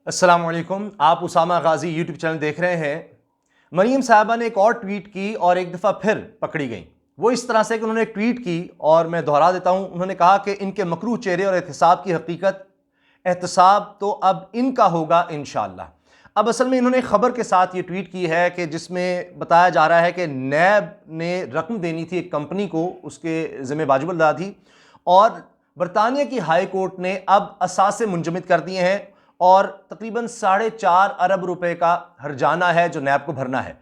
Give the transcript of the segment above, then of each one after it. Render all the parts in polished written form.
अस्सलाम वालेकुम। आप उसामा गाजी यूट्यूब चैनल देख रहे हैं। मरीम साहबा ने एक और ट्वीट की और एक दफ़ा फिर पकड़ी गई। वो इस तरह से कि उन्होंने एक ट्वीट की और मैं दोहरा देता हूँ। उन्होंने कहा कि इनके मकरूह चेहरे और एहतसाब की हकीकत, एहतसाब तो अब इनका होगा इंशाअल्लाह। अब असल में इन्होंने खबर के साथ ये ट्वीट की है कि जिसमें बताया जा रहा है कि नैब ने रकम देनी थी एक कंपनी को, उसके ज़िम्मे वाजिब अदा थी, और बरतानिया की हाई कोर्ट ने अब असासे मुंजमद कर दिए हैं और तकरीबन 4.5 अरब रुपए का हर्जाना है जो नैब को भरना है।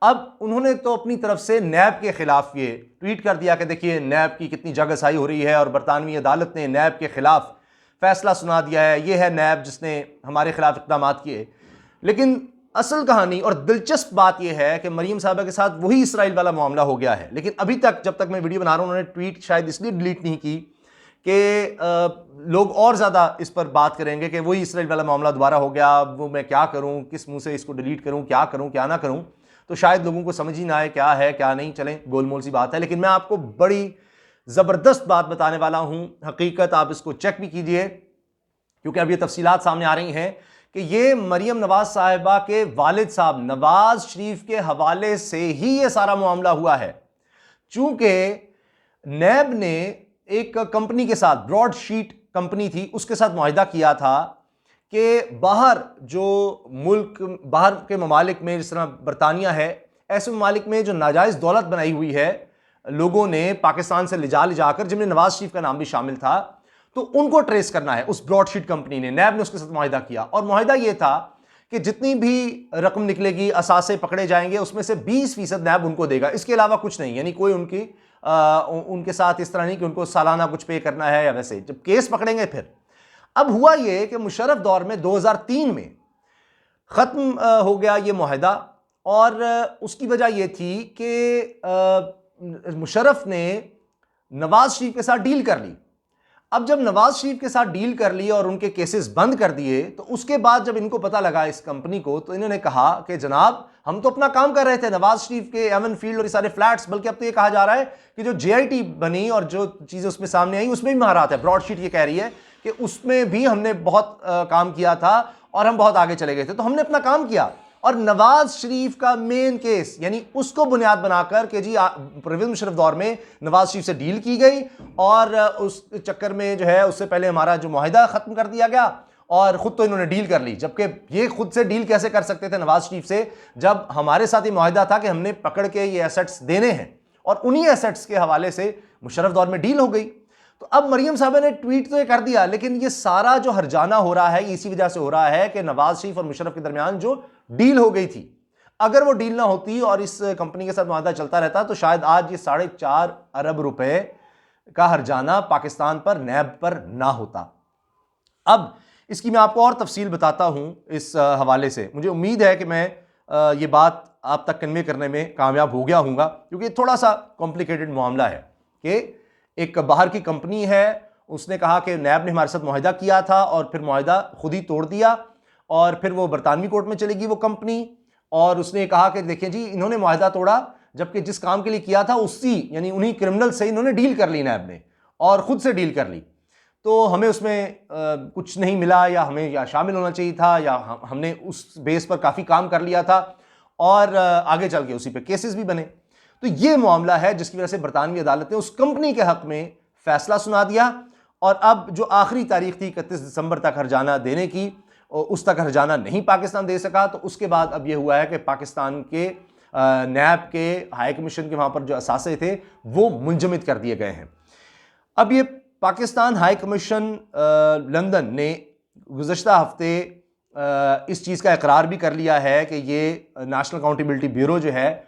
अब उन्होंने तो अपनी तरफ से नैब के खिलाफ ये ट्वीट कर दिया कि देखिए नैब की कितनी जगहसाई हो रही है और बरतानवी अदालत ने नैब के खिलाफ फैसला सुना दिया है, ये है नैब जिसने हमारे खिलाफ इक़दाम किए। लेकिन असल कहानी और दिलचस्प बात यह है कि मरीम साहबा के साथ वही इसराइल वाला मामला हो गया है। लेकिन अभी तक, जब तक मैं वीडियो बना रहा हूं, उन्होंने ट्वीट शायद इसलिए डिलीट नहीं की कि लोग और ज़्यादा इस पर बात करेंगे कि वही इसराइल वाला मामला दोबारा हो गया, वो मैं क्या करूं, किस मुंह से इसको डिलीट करूं, क्या करूं क्या ना करूं। तो शायद लोगों को समझ ही ना आए क्या है क्या नहीं। चलें, गोलमोल सी बात है। लेकिन मैं आपको बड़ी ज़बरदस्त बात बताने वाला हूं, हकीकत आप इसको चेक भी कीजिए, क्योंकि अब ये तफसीलात सामने आ रही हैं कि ये मरियम नवाज साहिबा के वालिद साहब नवाज शरीफ के हवाले से ही ये सारा मामला हुआ है। चूंकि नैब ने एक कंपनी के साथ, ब्रॉडशीट कंपनी थी, उसके साथ मुआहिदा किया था कि बाहर जो मुल्क, बाहर के ममालिक में, जिस तरह बरतानिया है, ऐसे ममालिक में जो नाजायज़ दौलत बनाई हुई है लोगों ने पाकिस्तान से ले जाकर, जिनमें नवाज शरीफ का नाम भी शामिल था, तो उनको ट्रेस करना है। उस ब्रॉडशीट कंपनी ने, नैब ने उसके साथ मुआहिदा किया और मुआहिदा यह था कि जितनी भी रकम निकलेगी, असासे पकड़े जाएंगे, उसमें से 20% नैब उनको देगा, इसके अलावा कुछ नहीं। यानी कोई उनके साथ इस तरह नहीं कि उनको सालाना कुछ पे करना है या वैसे। जब केस पकड़ेंगे फिर। अब हुआ यह कि मुशर्रफ दौर में 2003 में खत्म हो गया ये मुआहिदा, और उसकी वजह यह थी कि मुशर्रफ ने नवाज शरीफ के साथ डील कर ली। अब जब नवाज शरीफ के साथ डील कर ली और उनके केसेस बंद कर दिए, तो उसके बाद जब इनको पता लगा इस कंपनी को, तो इन्होंने कहा कि जनाब हम तो अपना काम कर रहे थे, नवाज शरीफ के एवन फील्ड और ये सारे फ्लैट्स, बल्कि अब तो ये कहा जा रहा है कि जो JIT बनी और जो चीज़ें उसमें सामने आई उसमें भी महारत है। ब्रॉडशीट ये कह रही है कि उसमें भी हमने बहुत काम किया था और हम बहुत आगे चले गए थे, तो हमने अपना काम किया। और नवाज शरीफ का मेन केस, यानी उसको बुनियाद बनाकर कि जी परवेज़ मुशर्रफ दौर में नवाज शरीफ से डील की गई और उस चक्कर में जो है उससे पहले हमारा जो मुआहिदा ख़त्म कर दिया गया और ख़ुद तो इन्होंने डील कर ली। जबकि ये खुद से डील कैसे कर सकते थे नवाज शरीफ से, जब हमारे साथ ये मुआहिदा था कि हमने पकड़ के ये एसेट्स देने हैं, और उन्हीं एसेट्स के हवाले से मुशर्रफ दौर में डील हो गई। तो अब मरियम साहबा ने ट्वीट तो ये कर दिया, लेकिन ये सारा जो हर्जाना हो रहा है इसी वजह से हो रहा है कि नवाज शरीफ और मुशर्रफ के दरमियान जो डील हो गई थी, अगर वो डील ना होती और इस कंपनी के साथ मुआहदा चलता रहता, तो शायद आज ये 4.5 अरब रुपए का हर्जाना पाकिस्तान पर, नैब पर ना होता। अब इसकी मैं आपको और तफसील बताता हूं इस हवाले से। मुझे उम्मीद है कि मैं ये बात आप तक कन्वे करने में कामयाब हो गया हूँगा, क्योंकि थोड़ा सा कॉम्प्लिकेटेड मामला है कि एक बाहर की कंपनी है, उसने कहा कि नैब ने हमारे साथ मुआहिदा किया था और फिर मुआहिदा खुद ही तोड़ दिया, और फिर वो बरतानवी कोर्ट में चलेगी वो कंपनी, और उसने कहा कि देखिए जी इन्होंने मुआहिदा तोड़ा, जबकि जिस काम के लिए किया था उसी, यानी उन्हीं क्रिमिनल से इन्होंने डील कर ली, नैब ने, और ख़ुद से डील कर ली। तो हमें उसमें कुछ नहीं मिला, या हमें या शामिल होना चाहिए था, या हमने उस बेस पर काफ़ी काम कर लिया था, और आगे चल के उसी पे केसेस भी बने। तो ये मामला है जिसकी वजह से बरतानवी अदालत ने उस कंपनी के हक में फैसला सुना दिया, और अब जो आखिरी तारीख थी 31 दिसंबर तक हर्जाना देने की, उस तक हर्जाना नहीं पाकिस्तान दे सका। तो उसके बाद अब यह हुआ है कि पाकिस्तान के नैब के हाई कमीशन के वहाँ पर जो असासे थे वो मुंजमद कर दिए गए हैं। अब ये पाकिस्तान हाई कमीशन लंदन ने गुज़श्ता हफ्ते इस चीज़ का इकरार भी कर लिया है कि ये नेशनल अकाउंटेबिलिटी ब्यूरो जो है,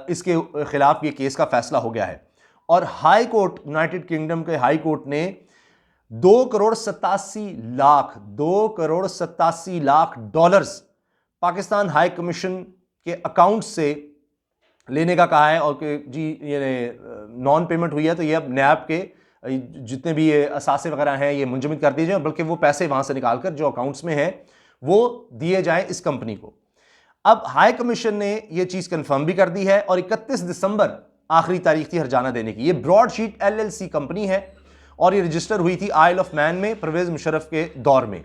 इसके ख़िलाफ़ ये केस का फ़ैसला हो गया है, और हाई कोर्ट, यूनाइटेड किंगडम के हाई कोर्ट ने 2 crore 87 lakh dollars Pakistan high commission के अकाउंट से लेने का कहा है, और कि जी ये नॉन पेमेंट हुई है तो ये अब नैब के जितने भी ये असासे वगैरह हैं ये मुंजमद कर दिए जाए, बल्कि वो पैसे वहाँ से निकाल कर जो अकाउंट्स में हैं वो दिए जाएं इस कंपनी को। अब हाई कमीशन ने ये चीज़ कंफर्म भी कर दी है, और 31 दिसंबर आखिरी तारीख थी हर्जाना देने की। ये ब्रॉडशीट LLC कंपनी है और ये रजिस्टर हुई थी आइल ऑफ मैन में परवेज़ मुशर्रफ के दौर में,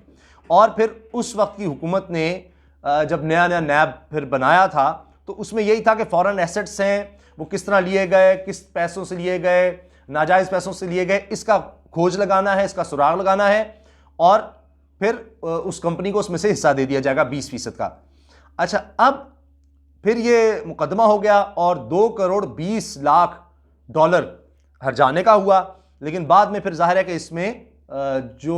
और फिर उस वक्त की हुकूमत ने जब नया नया नैब फिर बनाया था तो उसमें यही था कि फॉरेन एसेट्स हैं वो किस तरह लिए गए, किस पैसों से लिए गए, नाजायज़ पैसों से लिए गए, इसका खोज लगाना है, इसका सुराग लगाना है और फिर उस कंपनी को उसमें से हिस्सा दे दिया जाएगा 20% का। अच्छा, अब फिर ये मुकदमा हो गया और 2 करोड़ 20 लाख डॉलर हर्जाने का हुआ। लेकिन बाद में फिर जाहिर है कि इसमें जो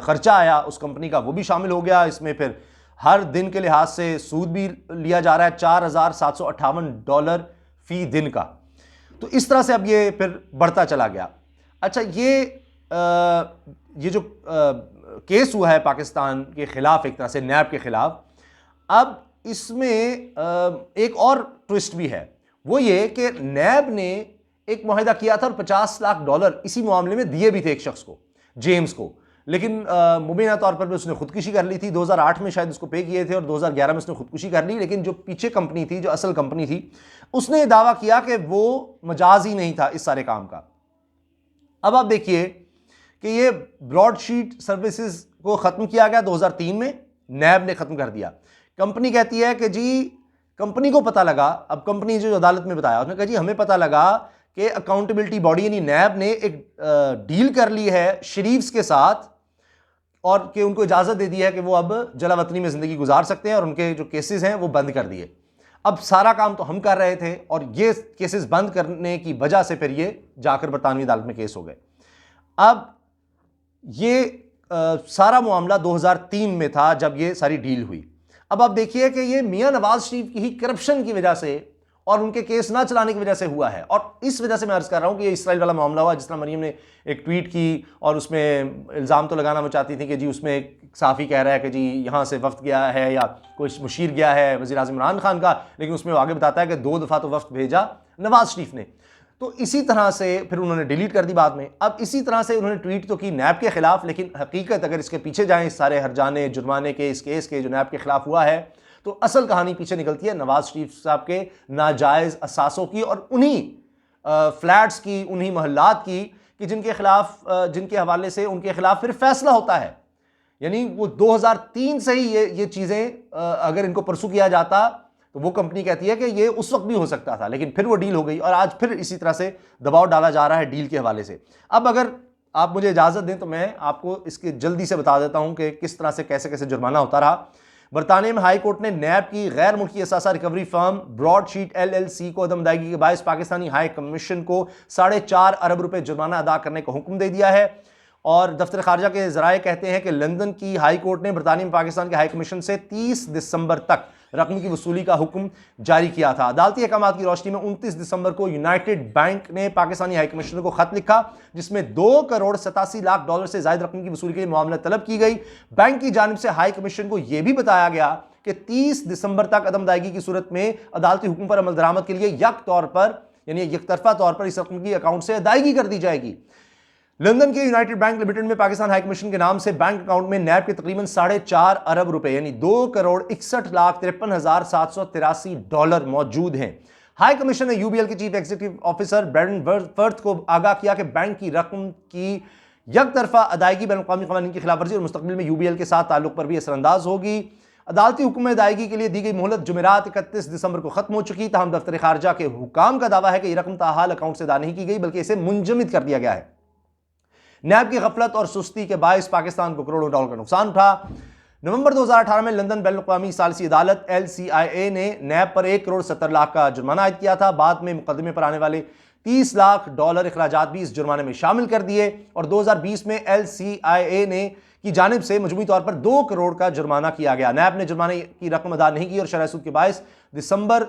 खर्चा आया उस कंपनी का वो भी शामिल हो गया। इसमें फिर हर दिन के लिहाज से सूद भी लिया जा रहा है $4,758 फी दिन का। तो इस तरह से अब ये फिर बढ़ता चला गया। अच्छा, ये जो केस हुआ है पाकिस्तान के खिलाफ, एक तरह से नैब के खिलाफ, अब इसमें एक और ट्विस्ट भी है। वो ये कि नैब ने एक मुआहिदा किया था और $50 लाख इसी मामले में दिए भी थे एक शख्स को, जेम्स को, लेकिन मुबीना तौर पर भी उसने खुदकुशी कर ली थी। 2008 में शायद उसको पे किए थे और 2011 में उसने खुदकुशी कर ली। लेकिन जो पीछे कंपनी थी, जो असल कंपनी थी, उसने दावा किया कि वो मजाज ही नहीं था इस सारे काम का। अब आप देखिए कि ये ब्रॉडशीट सर्विसेज को ख़त्म किया गया 2003 में, नैब ने ख़त्म कर दिया। कंपनी कहती है कि जी कंपनी को पता लगा, अब कंपनी जो अदालत में बताया उसने कहा जी हमें पता लगा कि अकाउंटेबिलिटी बॉडी यानी नैब ने एक डील कर ली है शरीफ्स के साथ और कि उनको इजाज़त दे दी है कि वो अब जलावतनी में ज़िंदगी गुजार सकते हैं और उनके जो केसेस हैं वो बंद कर दिए। अब सारा काम तो हम कर रहे थे और ये केसेस बंद करने की वजह से फिर ये जाकर बरतानवी अदालत में केस हो गए। अब ये सारा मामला 2003 में था जब ये सारी डील हुई। अब आप देखिए कि ये मियां नवाज शरीफ की ही करप्शन की वजह से और उनके केस ना चलाने की वजह से हुआ है। और इस वजह से मैं अर्ज़ कर रहा हूँ कि ये इसराइल वाला मामला हुआ, जिस तरह मरीम ने एक ट्वीट की और उसमें इल्ज़ाम तो लगाना वो चाहती थी कि जी उसमें एक साफ़ी कह रहा है कि जी यहाँ से वफ्द गया है या कोई मुशीर गया है वज़ीर-ए-आज़म इमरान खान का, लेकिन उसमें वो आगे बताता है कि 2 दफ़ा तो वफ्द भेजा नवाज शरीफ ने। तो इसी तरह से फिर उन्होंने डिलीट कर दी बाद में। अब इसी तरह से उन्होंने ट्वीट तो की नैब के खिलाफ, लेकिन हकीकत अगर इसके पीछे जाएँ, इस सारे हरजाने जुर्माने के इस केस के जो नैब के खिलाफ हुआ है, तो असल कहानी पीछे निकलती है नवाज शरीफ साहब के नाजायज़ असासों की और उन्हीं फ्लैट्स की, उन्हीं महल्लात की कि जिनके खिलाफ, जिनके हवाले से उनके खिलाफ फिर फैसला होता है। यानी वो 2003 से ही ये चीज़ें अगर इनको परसू किया जाता तो वो कंपनी कहती है कि ये उस वक्त भी हो सकता था, लेकिन फिर वो डील हो गई और आज फिर इसी तरह से दबाव डाला जा रहा है डील के हवाले से। अब अगर आप मुझे इजाज़त दें तो मैं आपको इसके जल्दी से बता देता हूं कि किस तरह से कैसे कैसे जुर्माना होता रहा। बरतानिया में हाई कोर्ट ने नैब की गैर मुल्की असासा रिकवरी फर्म ब्रॉडशीट LLC को अदम अदायगी के बायस पाकिस्तानी हाई कमीशन को 4.5 अरब रुपए जुर्माना अदा करने का हुक्म दे दिया है। और दफ्तर खारजा के ज़राए कहते हैं कि लंदन की हाई कोर्ट ने बरतानिया में पाकिस्तान के हाई कमीशन से 30 दिसंबर तक रकम की वसूली का हुक्म जारी किया था। अदालती अहकामात की रोशनी में 29 दिसंबर को यूनाइटेड बैंक ने पाकिस्तानी हाई कमिश्नर को खत लिखा जिसमें $2 करोड़ 87 लाख से ज्यादा रकम की वसूली के लिए मामला तलब की गई। बैंक की जानिब से हाई कमीशन को यह भी बताया गया कि 30 दिसंबर तक अदम अदायगी की सूरत में अदालती हुक्म पर अमल दरामद के लिए यक तौर पर यानी यकतरफा तौर पर इस रकम की अकाउंट से अदायगी कर दी जाएगी। लंदन के यूनाइटेड बैंक लिमिटेड में पाकिस्तान हाई कमीशन के नाम से बैंक अकाउंट में नैब के तकरीबन 4.5 अरब रुपए यानी $2 करोड़ 61,53,783 मौजूद हैं। हाई कमीशन ने यूबीएल के chief executive officer Brandon Worth को आगाह किया कि बैंक की रकम की यकतरफा अदायगी बैनुल-अक़वामी क़वानीन की खिलाफवर्जी और मुस्तक़बिल में यूबीएल के साथ ताल्लुक पर भी असरअंदाज होगी। अदालती हुक्म में अदायगी के लिए दी गई मोहलत जुमेरात 31 दिसंबर को खत्म हो चुकी। ताहम दफ्तर खारजा के हुकाम का दावा है कि यह रकम ताहाल अकाउंट से अदा नहीं की गई बल्कि इसे मुंजमद कर दिया गया है। नैब की गफलत और सुस्ती के बायस पाकिस्तान को करोड़ों डॉलर का नुकसान उठा। नवंबर 2018 में लंदन बैनुल-अक़वामी सालिसी अदालत LCIA ने नैब पर 1 करोड़ 70 लाख का जुर्माना आयद किया था। बाद में मुकदमे पर आने वाले $30 लाख अखराजात भी इस जुर्माने में शामिल कर दिए और 2020 में LCIA ने की जानिब से मजमूई तौर पर 2 करोड़ का जुर्माना किया गया। नैब ने जुर्माने की रकम अदा नहीं की और शरह सूद के बायस दिसंबर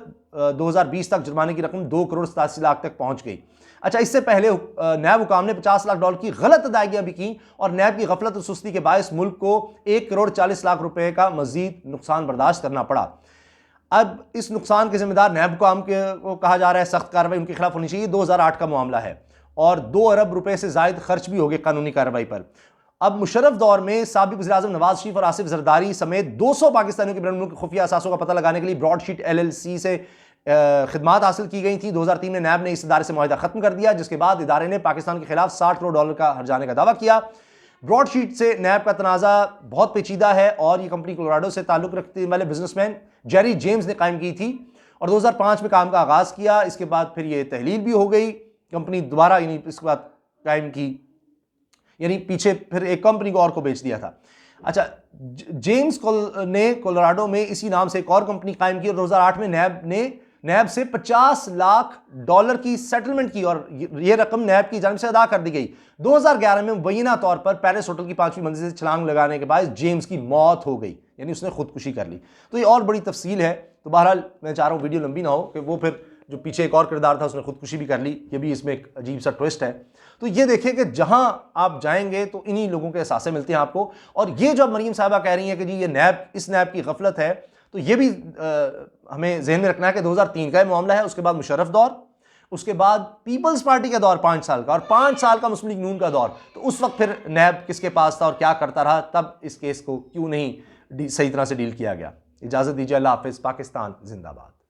2020 तक जुर्माने की रकम 2 करोड़ 87 लाख तक पहुंच गई। अच्छा, इससे पहले नैब हुकाम ने $50 लाख की गलत अदायगियां भी की और नैब की गफलत और सुस्ती के बायस मुल्क को 1 करोड़ 40 लाख रुपए का मजीद नुकसान बर्दाश्त करना पड़ा। अब इस नुकसान के जिम्मेदार नैब हुकाम को कहा जा रहा है, सख्त कार्रवाई उनके खिलाफ होनी चाहिए। 2008 का मामला है और 2 अरब रुपए से जायद खर्च भी हो गए कानूनी कार्रवाई पर। अब मुशर्रफ दौर में साबिक वज़ीर-ए-आज़म नवाज शरीफ और आसिफ ज़रदारी समेत 200 पाकिस्तानियों के बैरून मुल्क खुफिया असासों का पता लगाने के लिए ब्रॉडशीट LLC से खिदमात हासिल की गई थी। 2003 में नैब ने इस इदारे से मुआहिदा खत्म कर दिया जिसके बाद इदारे ने पाकिस्तान के खिलाफ $60 करोड़ का हर्जाने का दावा किया। ब्रॉडशीट से नैब का तनाज़ा बहुत पेचीदा है और ये कंपनी कोलोराडो से ताल्लुक़ रखने वाले बिजनेसमैन जेरी जेम्स ने कायम की थी और 2005 में काम का आगाज़ किया। इसके बाद फिर ये तहलील भी हो गई, कंपनी दोबारा यानी इसके बाद कायम की, यानी पीछे फिर एक कंपनी को और को बेच दिया था। अच्छा, जेम्स ने कोलोराडो में इसी नाम से एक और कंपनी कायम की और 2008 में नैब से $50 लाख की सेटलमेंट की और यह रकम नैब की जानिब से अदा कर दी गई। 2011 में मुबैना तौर पर पैलेस होटल की 5वीं मंजिल से छलांग लगाने के बाद जेम्स की मौत हो गई, यानी उसने खुदकुशी कर ली। तो ये और बड़ी तफसील है, तो बहरहाल मैं चाह रहा हूँ वीडियो लंबी ना हो कि वो फिर जो पीछे एक और किरदार था उसने खुदकुशी भी कर ली, ये भी इसमें एक अजीब सा ट्विस्ट है। तो ये देखिए कि जहां आप जाएंगे तो इन्हीं लोगों के एहसास मिलते हैं आपको। और ये जो मरीम साहबा कह रही हैं कि जी ये नैब, इस नैब की गफलत है, तो ये भी हमें जहन में रखना है कि 2003 का मामला है, उसके बाद मुशर्रफ दौर, उसके बाद पीपल्स पार्टी का दौर 5 साल का और 5 साल का मुस्लिम लीग नून का दौर। तो उस वक्त फिर नैब किसके पास था और क्या करता रहा, तब इस केस को क्यों नहीं सही तरह से डील किया गया। इजाज़त दीजिए, अल्लाह हाफिज़, पाकिस्तान जिंदाबाद।